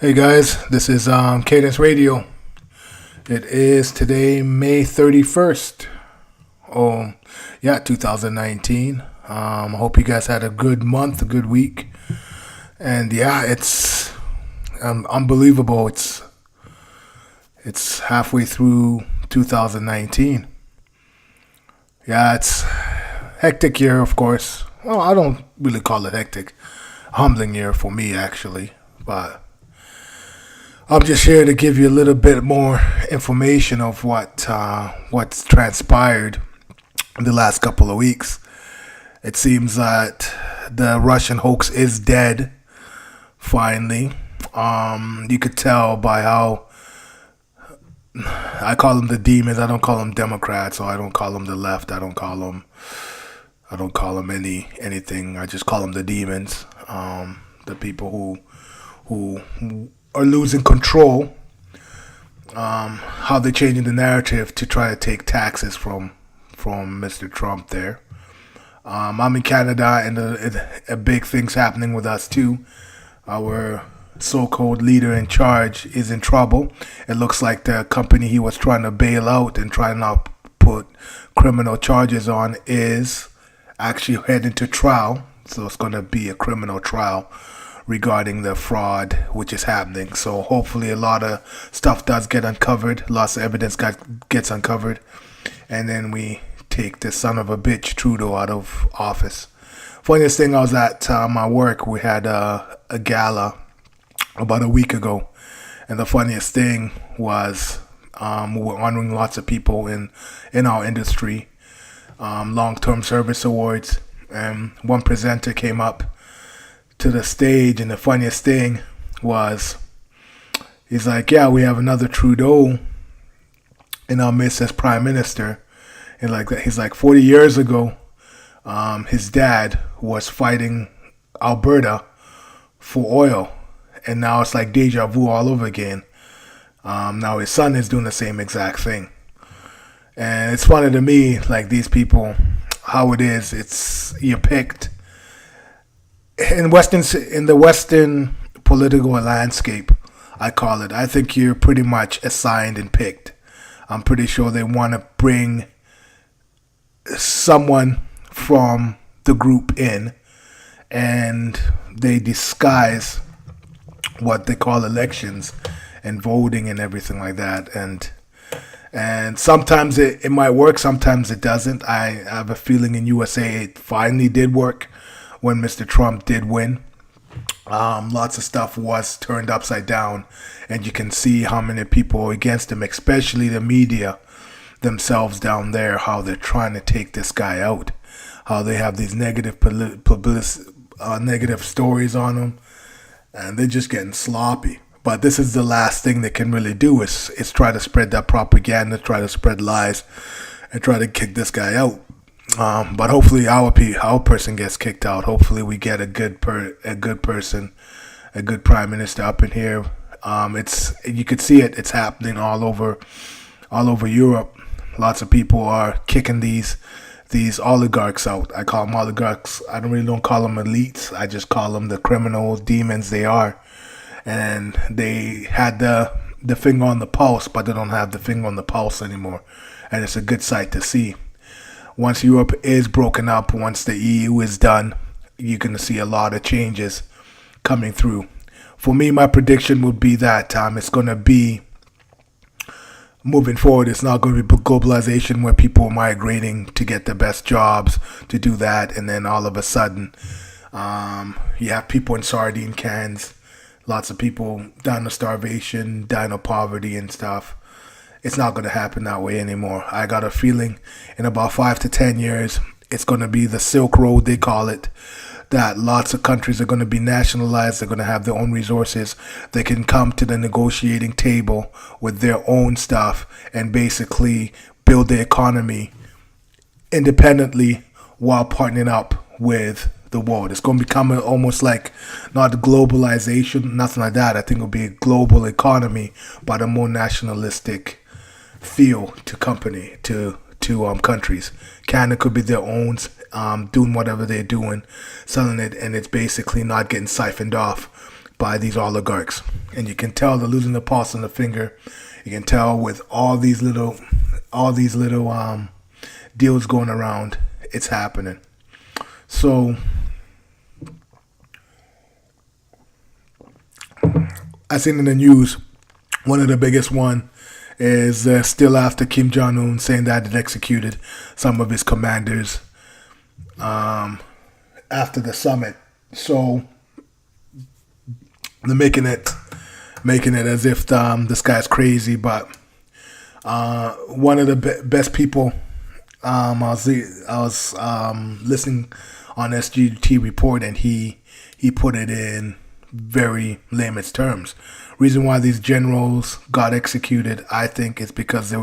Hey guys, this is Cadence Radio. It is today May 31st. Oh, yeah, 2019. I hope you guys had a good month, a good week. And yeah, it's unbelievable. It's halfway through 2019. Yeah, it's hectic year, of course. Well, I don't really call it hectic. Humbling year for me, actually. But I'm just here to give you a little bit more information of what's transpired in the last couple of weeks. It seems that the Russian hoax is dead. Finally, you could tell by how I call them the demons. I don't call them Democrats, or I don't call them the left. I don't call them anything. I just call them the demons. The people who are losing control. How they're changing the narrative to try to take taxes from Mr. Trump there. I'm in Canada, and a big thing's happening with us too. Our so-called leader in charge is in trouble. It looks like the company he was trying to bail out and trying to put criminal charges on is actually heading to trial. So it's going to be a criminal trial regarding the fraud which is happening. So hopefully a lot of stuff does get uncovered. Lots of evidence gets uncovered. And then we take this son of a bitch Trudeau out of office. Funniest thing, I was at my work. We had a gala about a week ago. And the funniest thing was we were honoring lots of people in our industry. Long-term service awards. And one presenter came up to the stage, and the funniest thing was he's like, yeah, we have another Trudeau in our midst as prime minister. And like that, he's like 40 years ago, his dad was fighting Alberta for oil, and now it's like deja vu all over again. Now his son is doing the same exact thing. And it's funny to me, like these people, how it is, you're picked in the Western political landscape, I call it. I think you're pretty much assigned and picked. I'm pretty sure they want to bring someone from the group in, and they disguise what they call elections and voting and everything like that. And sometimes it might work, sometimes it doesn't. I have a feeling in USA it finally did work when Mr. Trump did win. Lots of stuff was turned upside down, and you can see how many people are against him, especially the media themselves down there, how they're trying to take this guy out, how they have these negative negative stories on him, and they're just getting sloppy. But this is the last thing they can really do is try to spread that propaganda, try to spread lies, and try to kick this guy out. But hopefully our person gets kicked out. Hopefully we get a good person, a good prime minister up in here. You could see it. It's happening all over Europe. Lots of people are kicking these oligarchs out. I call them oligarchs. I don't call them elites. I just call them the criminal demons they are. And they had the finger on the pulse, but they don't have the finger on the pulse anymore. And it's a good sight to see. Once Europe is broken up, once the EU is done, you're going to see a lot of changes coming through. For me, my prediction would be that it's going to be, moving forward, it's not going to be globalization where people are migrating to get the best jobs, to do that, and then all of a sudden, you have people in sardine cans, lots of people dying of starvation, dying of poverty and stuff. It's not going to happen that way anymore. I got a feeling in about 5 to 10 years, it's going to be the Silk Road, they call it, that lots of countries are going to be nationalized. They're going to have their own resources. They can come to the negotiating table with their own stuff and basically build their economy independently while partnering up with the world. It's going to become almost like not globalization, nothing like that. I think it'll be a global economy, but a more nationalistic feel to countries. Canada could be their own, doing whatever they're doing, selling it, and it's basically not getting siphoned off by these oligarchs. and you can tell they're losing the pulse on the finger. You can tell with all these little deals going around, it's happening. So I seen in the news, one of the biggest one is still after Kim Jong Un saying that it executed some of his commanders after the summit. So they're making it as if this guy's crazy. But one of the best people, I was listening on SGT report, and he put it in very layman's terms. Reason why these generals got executed, I think, is because they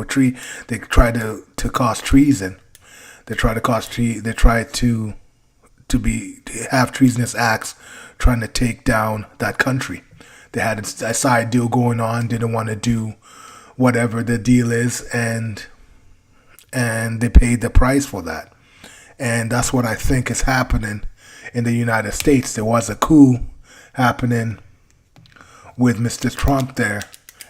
tried to cause treason. They tried to cause They tried to have treasonous acts, trying to take down that country. They had a side deal going on. Didn't want to do whatever the deal is, and they paid the price for that. And that's what I think is happening in the United States. There was a coup happening with Mr. Trump there,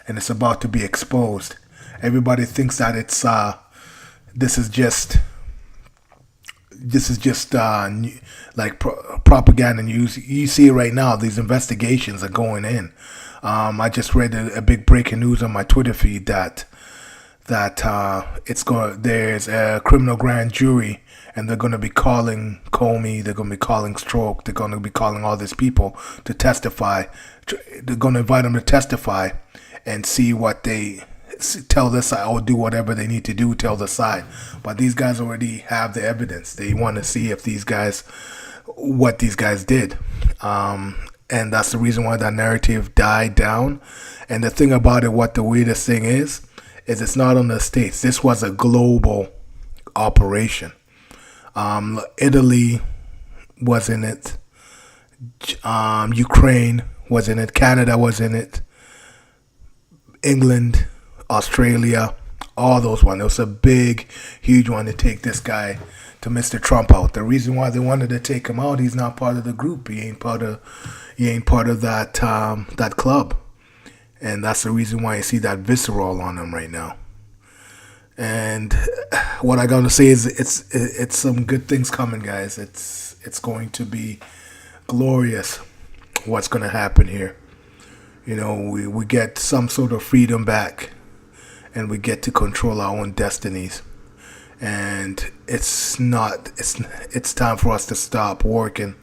and it's about to be exposed. Everybody thinks that this is just like propaganda news. You see it right now. These investigations are going in. I just read a big breaking news on my Twitter feed that there's a criminal grand jury, and they're going to be calling Comey, they're going to be calling Stroke, they're going to be calling all these people to testify. They're going to invite them to testify and see what they tell this side, or do whatever they need to do, tell the side. But these guys already have the evidence. They want to see if what these guys did. And that's the reason why that narrative died down. And the thing about it, what the weirdest thing is it's not on the States. This was a global operation. Italy was in it. Ukraine was in it. Canada was in it. England, Australia, all those ones. It was a big, huge one to take this guy, to Mr. Trump, out. The reason why they wanted to take him out, he's not part of the group. He ain't part of that club. And that's the reason why you see that visceral on him right now. And what I gotta say is it's some good things coming, guys. It's going to be glorious what's gonna happen here. You know, we get some sort of freedom back, and we get to control our own destinies. And it's time for us to stop working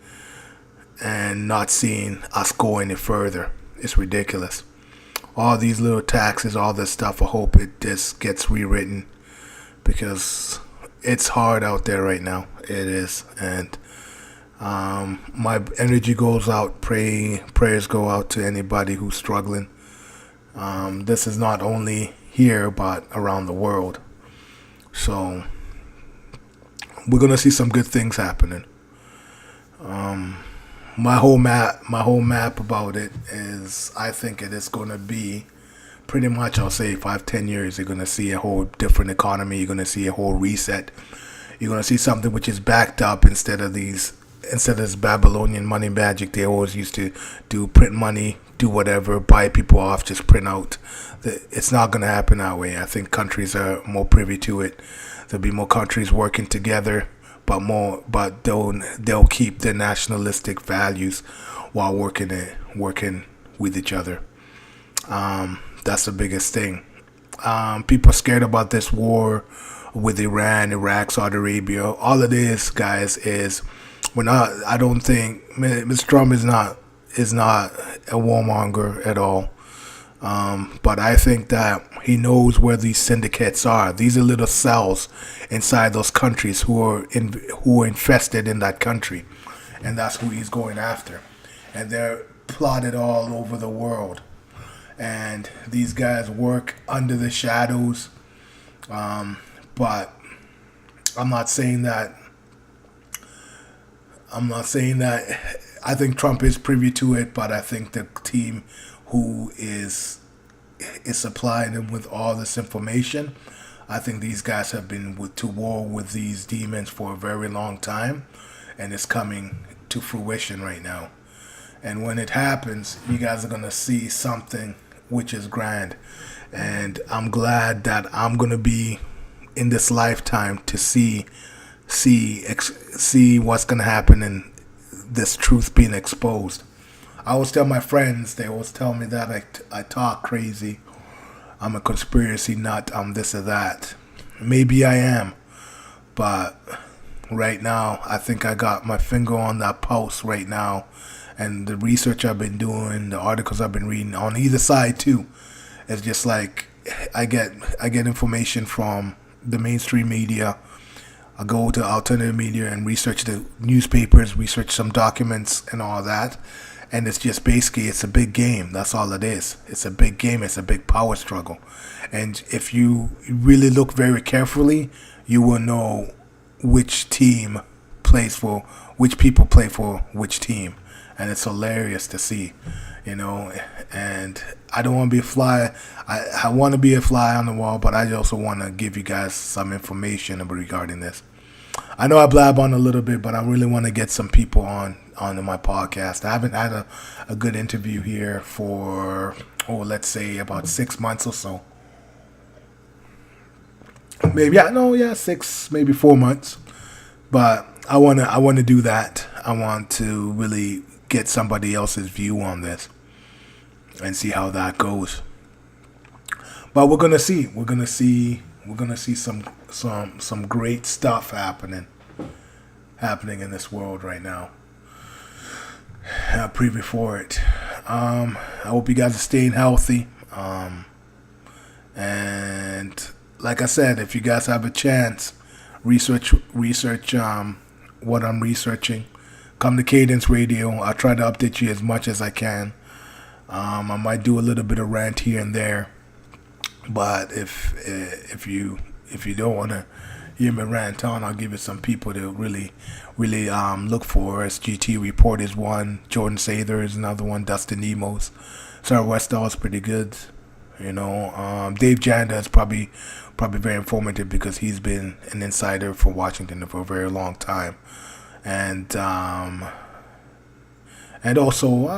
and not seeing us go any further. It's ridiculous. All these little taxes, all this stuff, I hope it just gets rewritten, because it's hard out there right now. It is. And my energy goes out, prayers go out to anybody who's struggling. This is not only here, but around the world. So we're going to see some good things happening. My whole map about it is, I think it is going to be pretty much, I'll say 5-10 years, you're going to see a whole different economy. You're going to see a whole reset. You're going to see something which is backed up instead of this Babylonian money magic they always used to do, print money, do whatever, buy people off, just print out. It's not going to happen that way. I think countries are more privy to it. There'll be more countries working together, but they'll keep their nationalistic values while working with each other. That's the biggest thing. People are scared about this war with Iran, Iraq, Saudi Arabia. All it is, guys, is I don't think Mr. Trump is not a warmonger at all. But I think that he knows where these syndicates are. These are little cells inside those countries who are infested in that country, and that's who he's going after. And they're plotted all over the world. And these guys work under the shadows. But I'm not saying that. I think Trump is privy to it, but I think the team who is supplying him with all this information, I think these guys have been to war with these demons for a very long time, and it's coming to fruition right now. And when it happens, you guys are gonna see something which is grand. And I'm glad that I'm gonna be in this lifetime to see what's gonna happen and this truth being exposed. I always tell my friends, they always tell me that I talk crazy. I'm a conspiracy nut. I'm this or that. Maybe I am, but right now I think I got my finger on that pulse right now, and the research I've been doing, the articles I've been reading on either side too. It's just like I get information from the mainstream media. I go to alternative media and research the newspapers, research some documents and all that. And it's just basically, it's a big game. That's all it is. It's a big game. It's a big power struggle. And if you really look very carefully, you will know which team plays for, which people play for which team. And it's hilarious to see, you know. And I don't want to be a fly. I want to be a fly on the wall, but I also want to give you guys some information regarding this. I know I blab on a little bit, but I really want to get some people on my podcast. I haven't had a good interview here for, let's say about 6 months or so. Maybe, 6, maybe 4 months. But I wanna do that. I want to really get somebody else's view on this and see how that goes. But we're gonna see. We're gonna see some great stuff happening in this world right now. Preview for it. I hope you guys are staying healthy. And like I said, if you guys have a chance, research what I'm researching. Come to Cadence Radio. I'll try to update you as much as I can. I might do a little bit of rant here and there, but if you don't want to hear me rant on, I'll give it some people to really look for. SGT Report is one, Jordan Sather is another one, Dustin Emos, Sarah Westall is pretty good, you know. Dave Janda is probably very informative because he's been an insider for Washington for a very long time, and also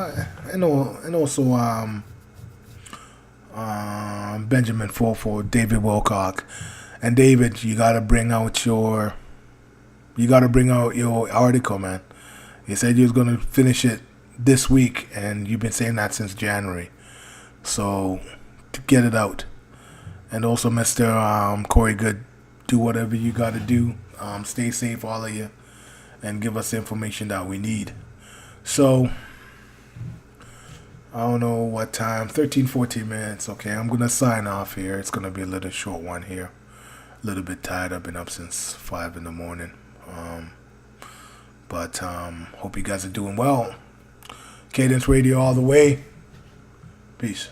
Benjamin Fulford, David Wilcock. And David, you gotta bring out your article, man. You said you was gonna finish it this week, and you've been saying that since January. So to get it out. And also, Mr. Corey Good, do whatever you gotta do. Stay safe, all of you, and give us the information that we need. So I don't know what time, 14 minutes. Okay, I'm gonna sign off here. It's gonna be a little short one here. A little bit tired. I've been up since 5 in the morning. But hope you guys are doing well. Cadence Radio all the way. Peace.